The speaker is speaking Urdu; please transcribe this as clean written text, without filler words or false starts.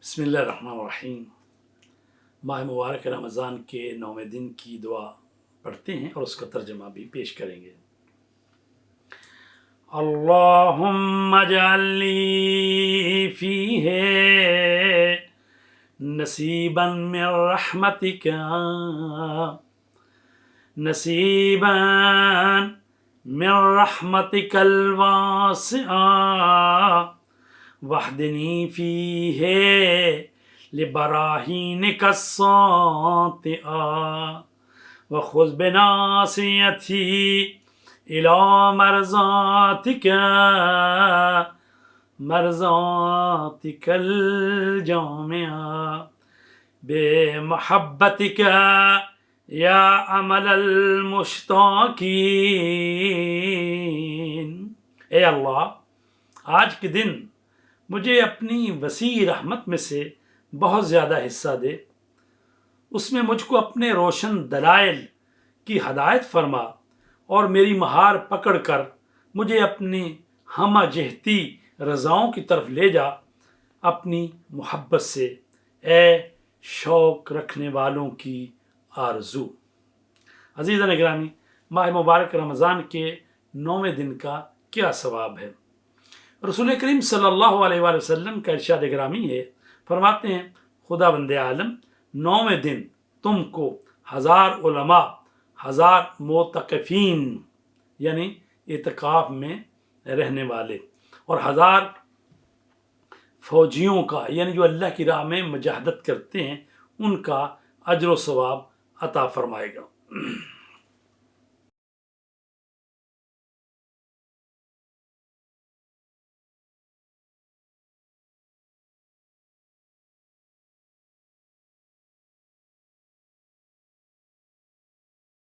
بسم اللہ الرحمن الرحیم۔ ماہ مبارک رمضان کے 9ویں دن کی دعا پڑھتے ہیں اور اس کا ترجمہ بھی پیش کریں گے۔ اللہم اجعل لی فیہ نصیبا من رحمتک نصیبا من رحمتک الواسعہ واہدنی فیہ لبراہینک الساطعہ وخذ بناصیتی الی مرضاتک الجامعہ بمحبتک یا امل المشتاقین۔ اے اللہ، آج کے دن مجھے اپنی وسیع رحمت میں سے بہت زیادہ حصہ دے، اس میں مجھ کو اپنے روشن دلائل کی ہدایت فرما اور میری مہار پکڑ کر مجھے اپنی ہمہ جہتی رضاؤں کی طرف لے جا اپنی محبت سے، اے شوق رکھنے والوں کی آرزو۔ عزیزان گرامی، ماہ مبارک رمضان کے 9ویں دن کا کیا ثواب ہے؟ رسول کریم صلی اللہ علیہ وآلہ وسلم کا ارشاد گرامی ہے، فرماتے ہیں خدا بند عالم 9ویں دن تم کو 1000 علماء، 1000 معتکفین یعنی اعتکاف میں رہنے والے اور 1000 فوجیوں کا یعنی جو اللہ کی راہ میں مجاہدت کرتے ہیں ان کا اجر و ثواب عطا فرمائے گا۔